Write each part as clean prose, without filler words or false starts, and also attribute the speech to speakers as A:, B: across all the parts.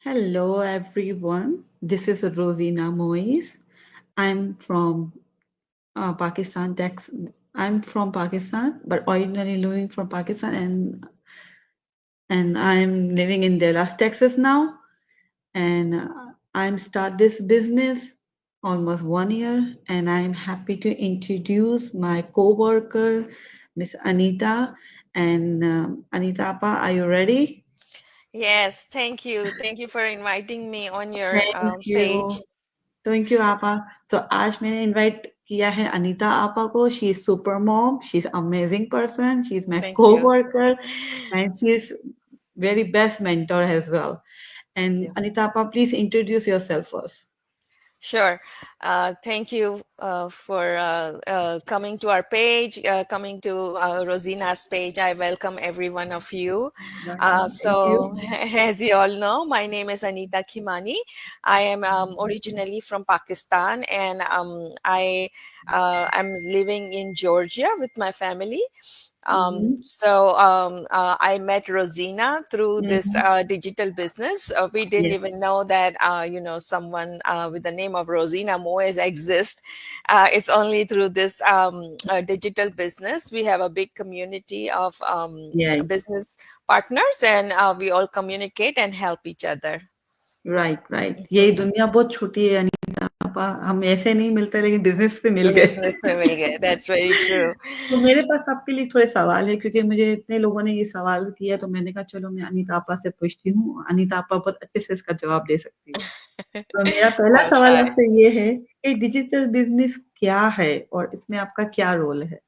A: Hello, everyone. This is Rosina Moise. I'm from Pakistan. I'm from Pakistan, but originally living from Pakistan, and I'm living in Dallas, Texas now. And I'm start this business almost 1 year, and I'm happy to introduce my coworker, Miss Anita. And Anita, Appa, are you ready?
B: Yes, thank you. Thank you for inviting me on your
A: Thank
B: page.
A: you. Thank you आपा सो आज मैंने invite किया है अनीता आपा को she is super mom she is amazing person she is my
B: Thank you.
A: co-worker and she is very best mentor as well
B: Thank
A: and
B: you.
A: Anita Appa, please introduce yourself first.
B: Sure. Thank you for coming to our page, coming to Rosina's page. I welcome every one of you.
A: Thank you.
B: As you all know, my name is Anita Khimani. I am originally from Pakistan, and I am living in Georgia with my family.
A: Mm-hmm.
B: I met Rosina through this
A: Mm-hmm.
B: digital business. We didn't
A: Yes.
B: even know that someone with the name of Rosina Moyes exists. It's only through this digital business. We have a big community of
A: Yeah.
B: business partners, and we all communicate and help each other.
A: Right right यही
B: Mhm.
A: दुनिया बहुत छोटी है अनीता आपा हम ऐसे नहीं मिलते लेकिन बिजनेस पे मिल गए
B: Business में मिल गए. That's very true.
A: तो मेरे पास आपके लिए थोड़े सवाल है क्योंकि मुझे इतने लोगों ने ये सवाल किया तो मैंने कहा चलो मैं अनीता आपा से पूछती हूँ अनीता आपा बहुत अच्छे से इसका जवाब दे सकती है तो मेरा पहला
B: I'll
A: सवाल
B: try.
A: आपसे ये है कि डिजिटल बिजनेस क्या है और इसमें आपका क्या रोल है?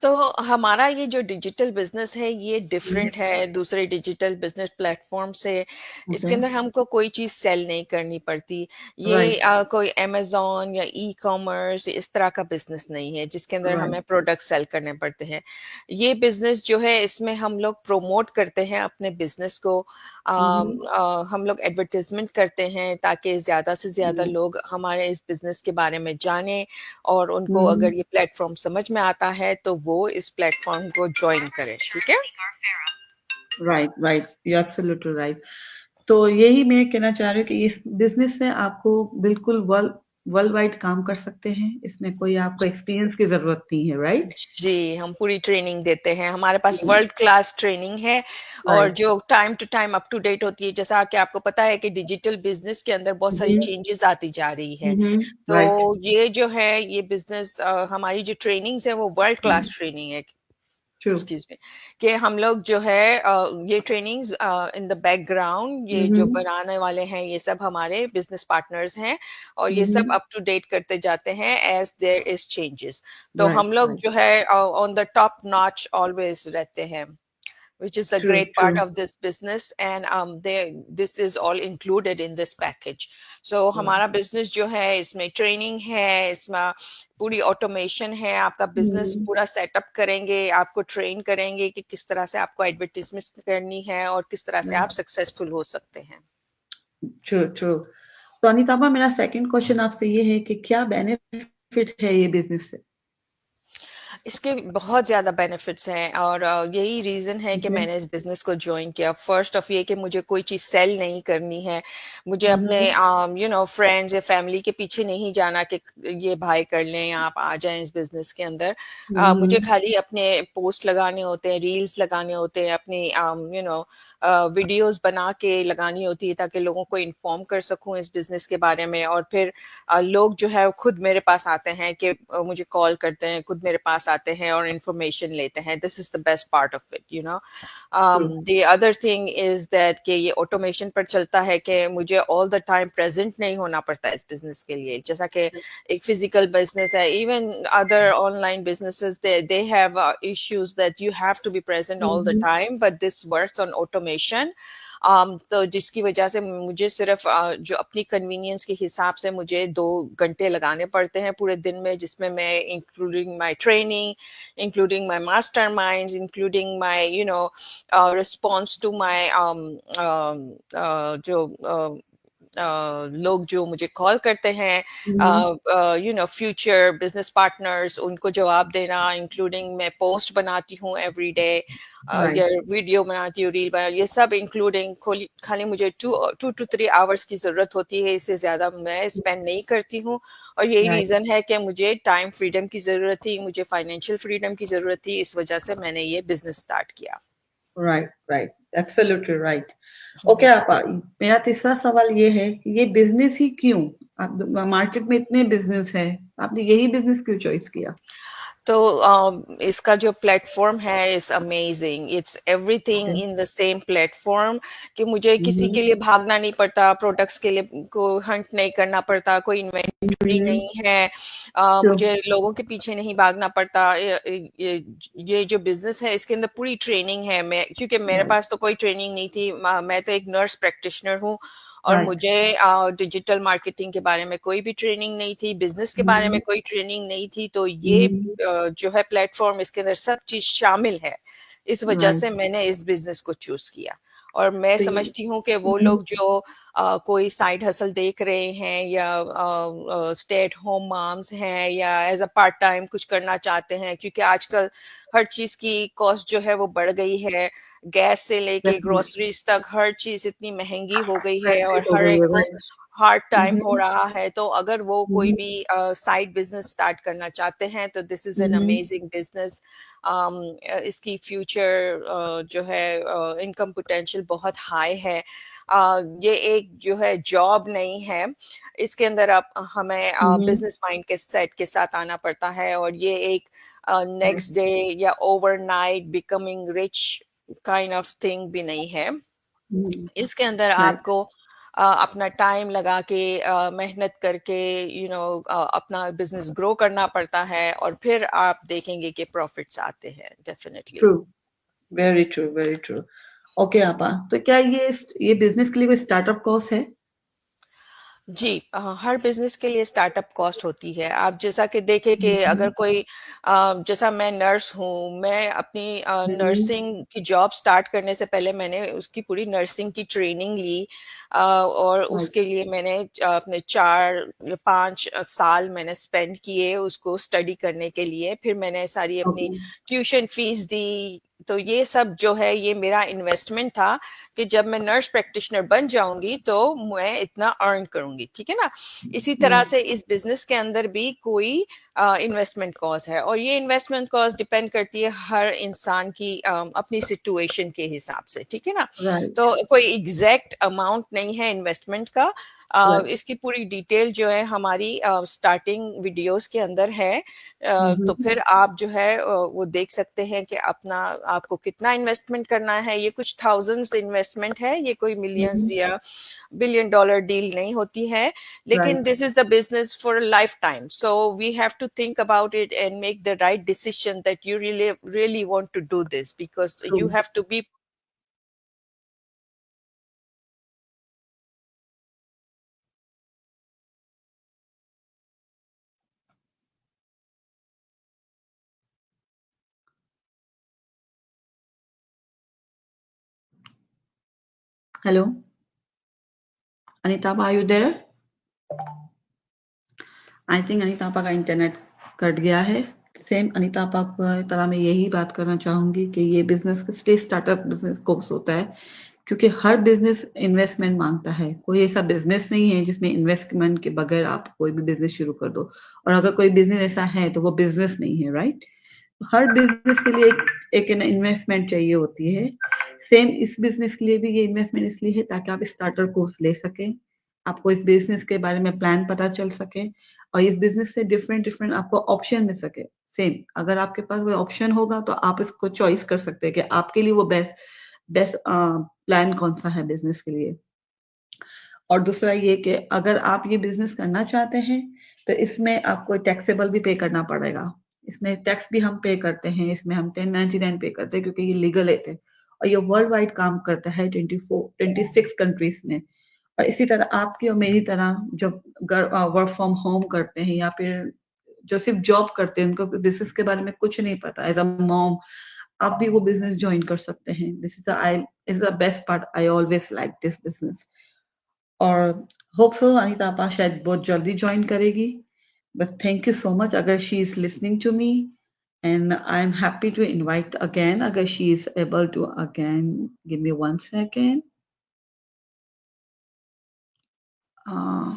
B: तो हमारा ये जो डिजिटल बिजनेस है ये डिफरेंट है दूसरे डिजिटल बिजनेस प्लेटफॉर्म से।
A: ओके
B: इसके अंदर हमको कोई चीज़ सेल नहीं करनी पड़ती। ये
A: राइट
B: कोई अमेज़न या ई कॉमर्स इस तरह का बिजनेस नहीं है जिसके अंदर हमें
A: राइट
B: प्रोडक्ट सेल करने पड़ते हैं। ये बिजनेस जो है इसमें हम लोग प्रोमोट करते हैं अपने बिजनेस को। हम लोग एडवर्टाइजमेंट करते हैं ताकि ज़्यादा से ज़्यादा लोग हमारे इस बिजनेस के बारे में जानें, और उनको अगर ये प्लेटफॉर्म समझ में आता है तो वो इस प्लेटफॉर्म को ज्वाइन करें। ठीक है।
A: Right right you absolutely right तो यही मैं कहना चाह रही हूँ कि इस बिजनेस से आपको बिल्कुल वर्ल्ड वाइड काम कर सकते हैं इसमें कोई आपको एक्सपीरियंस की जरूरत नहीं है राइट
B: जी, हम पूरी ट्रेनिंग देते हैं। हमारे पास वर्ल्ड क्लास ट्रेनिंग है, और
A: राइट
B: जो time to time up to date होती है। जैसा कि आपको पता है कि डिजिटल बिज़नेस के अंदर बहुत सारी चेंजेज़ आती जा रही है। तो
A: राइट
B: ये जो है ये बिज़नेस हमारी जो ट्रेनिंग्स है वो वर्ल्ड क्लास ट्रेनिंग है।
A: True
B: excuse me. कि हम लोग जो है ये ट्रेनिंग्स इन द बैकग्राउंड ये जो बनाने वाले हैं ये सब हमारे बिजनेस पार्टनर्स हैं, और ये सब अप टू डेट करते जाते हैं एज देयर इज चेंजेस। तो हम
A: राइट
B: लोग
A: राइट
B: जो है on the top notch always रहते हैं, which is a
A: true
B: great
A: true
B: part of this business, and this is all included in this package. So हमारा business जो है इसमें ट्रेनिंग है, इसमें पूरी ऑटोमेशन है। आपका बिजनेस पूरा सेटअप करेंगे, आपको ट्रेन करेंगे कि किस तरह से आपको एडवर्टीजमेंट करनी है और किस तरह से आप
A: राइट
B: सक्सेसफुल हो सकते हैं।
A: ट्रू ट्रू तो अनिताबा मेरा सेकंड क्वेश्चन आपसे ये है कि क्या बेनिफिट है ये बिजनेस से
B: इसके बहुत ज़्यादा बेनिफिट्स हैं, और यही रीज़न है कि
A: ओके
B: मैंने इस बिज़नेस को जॉइन किया। फर्स्ट ऑफ ये कि मुझे कोई चीज़ सेल नहीं करनी है। मुझे अपने फ्रेंड्स या फैमिली के पीछे नहीं जाना कि ये भाई कर लें या आप आ जाएं इस बिज़नेस के अंदर। मुझे खाली अपने पोस्ट लगाने होते हैं, रील्स लगाने होते हैं, अपनी वीडियोस बना के लगानी होती है ताकि लोगों को इन्फॉर्म कर सकूं इस बिज़नेस के बारे में। और फिर लोग जो है खुद मेरे पास आते हैं कि मुझे कॉल करते हैं, खुद मेरे पास आते हैं और इन्फॉर्मेशन लेते हैं। This is the best part of it, you know.
A: True
B: the other thing is that कि ये ऑटोमेशन पर चलता है कि मुझे ऑल द टाइम प्रेजेंट नहीं होना पड़ता इस बिजनेस के लिए। जैसा कि एक फिजिकल बिजनेस है, even other online businesses they have issues that you have to be present all the time, but this works on automation. तो जिसकी वजह से मुझे सिर्फ जो अपनी कन्वीनियंस के हिसाब से मुझे 2 घंटे लगाने पड़ते हैं पूरे दिन में, जिसमें मैं including my training, including my masterminds, including my response to my जो लोग जो मुझे कॉल करते हैं, फ्यूचर बिजनेस पार्टनर्स, उनको जवाब देना, इंक्लूडिंग मैं पोस्ट बनाती हूँ एवरी डे, या
A: राइट
B: वीडियो बनाती हूँ, रील बना, ये सब इंक्लूडिंग खाली मुझे 2 to 3 आवर्स की जरूरत होती है, इससे ज्यादा मैं स्पेंड नहीं करती हूँ। और यही
A: राइट
B: रीजन है कि मुझे टाइम फ्रीडम की जरूरत थी, मुझे फाइनेंशियल फ्रीडम की जरूरत थी, इस वजह से मैंने ये बिजनेस स्टार्ट किया।
A: Right right absolutely right. Okay आपा, मेरा तीसरा सवाल ये है कि ये बिजनेस ही क्यों? आप मार्केट में इतने बिजनेस है, आपने यही बिजनेस क्यों चॉइस किया?
B: तो इसका जो प्लेटफॉर्म है is amazing, it's everything
A: okay
B: in the same platform, कि मुझे किसी के लिए भागना नहीं पड़ता, प्रोडक्ट्स के लिए को हंट नहीं करना पड़ता, कोई इन्वेंटरी नहीं है,
A: ट्रू
B: मुझे लोगों के पीछे नहीं भागना पड़ता। ये जो बिजनेस है इसके अंदर पूरी ट्रेनिंग है, मैं क्योंकि मेरे
A: राइट
B: पास तो कोई ट्रेनिंग नहीं थी, मैं तो एक नर्स प्रैक्टिशनर हूँ, और
A: राइट
B: मुझे डिजिटल मार्केटिंग के बारे में कोई भी ट्रेनिंग नहीं थी, बिजनेस के बारे में कोई ट्रेनिंग नहीं थी, तो ये जो है प्लेटफॉर्म, इसके अंदर सब चीज शामिल है, इस वजह से
A: राइट
B: मैंने इस बिजनेस को चूज किया। और मैं
A: तो
B: समझती हूँ कि वो लोग जो कोई साइड हसल देख रहे हैं, या स्टे एट होम मॉम्स हैं, या एज अ पार्ट टाइम कुछ करना चाहते हैं, क्योंकि आजकल हर चीज की कॉस्ट जो है वो बढ़ गई है, गैस से लेके
A: डेफिनेटली
B: ग्रोसरीज तक हर चीज इतनी महंगी हो गई है, और
A: एक्सपेंसिव हो
B: हर
A: गई
B: एक
A: है,
B: को
A: राइट।
B: हार्ड टाइम हो रहा है। तो अगर वो कोई
A: हम्म,
B: भी साइड बिजनेस स्टार्ट करना चाहते हैं, तो this is an
A: hmm,
B: amazing business. इसकी फ्यूचर जो है इनकम पोटेंशियल बहुत हाई है। ये एक जो है जॉब नहीं है, इसके अंदर आप हमें
A: हम्म,
B: बिजनेस माइंड के सेट के साथ आना पड़ता है, और ये एक
A: राइट
B: नेक्स्ट डे या overnight becoming rich kind of thing भी नहीं है। इसके अंदर
A: राइट
B: आपको अपना टाइम लगा के मेहनत करके अपना बिजनेस ग्रो करना पड़ता है, और फिर आप देखेंगे कि प्रॉफिट्स आते हैं definitely.
A: True very true very true. Okay आपा, तो क्या ये बिजनेस के लिए कोई स्टार्टअप कॉस्ट है?
B: जी, हर बिजनेस के लिए स्टार्टअप कॉस्ट होती है। आप जैसा कि देखें कि अगर
A: हम्म,
B: कोई जैसा मैं नर्स हूँ, मैं अपनी
A: हम्म,
B: नर्सिंग की जॉब स्टार्ट करने से पहले मैंने उसकी पूरी नर्सिंग की ट्रेनिंग ली, और
A: राइट
B: उसके लिए मैंने अपने 4 या 5 साल मैंने स्पेंड किए उसको स्टडी करने के लिए, फिर मैंने सारी अपनी
A: ओके
B: ट्यूशन फीस दी। तो ये सब जो है ये मेरा इन्वेस्टमेंट था, कि जब मैं नर्स प्रैक्टिशनर बन जाऊंगी तो मैं इतना अर्न करूंगी, ठीक है ना। इसी तरह से इस बिजनेस के अंदर भी कोई इन्वेस्टमेंट कॉस्ट है, और ये इन्वेस्टमेंट कॉस्ट डिपेंड करती है हर इंसान की अपनी सिचुएशन के हिसाब से, ठीक है ना।
A: राइट
B: तो कोई एग्जैक्ट अमाउंट नहीं है इन्वेस्टमेंट का।
A: राइट
B: इसकी पूरी डिटेल जो है हमारी स्टार्टिंग वीडियोस के अंदर है, तो फिर आप जो है वो देख सकते हैं कि अपना आपको कितना इन्वेस्टमेंट करना है। ये कुछ थाउजेंड्स इन्वेस्टमेंट है, ये कोई मिलियंस या बिलियन डॉलर डील नहीं होती है, लेकिन
A: right
B: this is the business for lifetime, so we have to think about it and make the right decision that you really really want to do this, because
A: true.
B: You have to be.
A: Hello Anita, are you there? I think Anita आपा का internet cut गया है। Same Anita आपा की तरह मैं यही बात करना चाहूंगी कि ये business stay startup business course होता है, क्योंकि हर बिजनेस इन्वेस्टमेंट मांगता है। कोई ऐसा बिजनेस नहीं है जिसमें इन्वेस्टमेंट के बगैर आप कोई भी बिजनेस शुरू कर दो, और अगर कोई बिजनेस ऐसा है तो वो बिजनेस नहीं है, राइट। हर बिजनेस के लिए एक इन्वेस्टमेंट चाहिए होती है। सेम इस बिजनेस के लिए भी ये इन्वेस्टमेंट इसलिए है ताकि आप स्टार्टर कोर्स ले सकें, आपको इस बिजनेस के बारे में प्लान पता चल सके, और इस बिजनेस से डिफरेंट डिफरेंट आपको ऑप्शन मिल सके। सेम अगर आपके पास कोई ऑप्शन होगा तो आप इसको चॉइस कर सकते हैं कि आपके लिए वो बेस्ट बेस्ट प्लान कौन सा है बिजनेस के लिए। और दूसरा ये कि अगर आप ये बिजनेस करना चाहते हैं तो इसमें आपको टैक्सेबल भी पे करना पड़ेगा। इसमें टैक्स भी हम पे करते हैं, इसमें हम 1099 पे करते हैं क्योंकि ये लीगल एड है, और ये वर्ल्ड वाइड काम करता है 26 कंट्रीज में। और इसी तरह आपकी और मेरी तरह जो वर्क फ्रॉम होम करते हैं, या फिर जो सिर्फ जॉब करते हैं, उनको बिजनेस के बारे में कुछ नहीं पता, एज अ मॉम आप भी वो बिजनेस ज्वाइन कर सकते हैं। This is the best part, I always like this business. और होप सो अनीता आपा शायद बहुत जल्दी ज्वाइन करेगी, but thank you so much अगर she is listening to me, and I'm happy to invite again agar she is able to again. Give me 1 second. uh,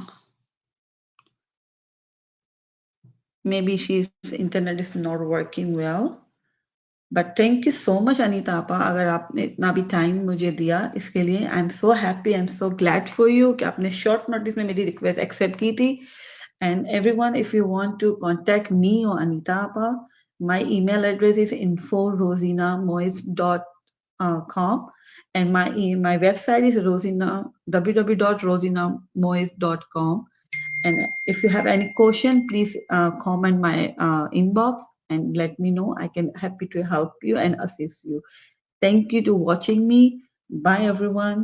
A: Maybe she's internet is not working well. But thank you so much Anita आपा, अगर आपने इतना भी time मुझे दिया इसके लिए। I am so happy, I am so glad for you कि आपने शॉर्ट नोटिस में मेरी रिक्वेस्ट एक्सेप्ट की थी। And everyone, if you want to contact me और अनीता आपा, my email address is info@rosinamoise.com, and my website is rosina www.rosinamoise.com. And if you have any question, please comment my inbox and let me know. I can happy to help you and assist you. Thank you to watching me. Bye everyone.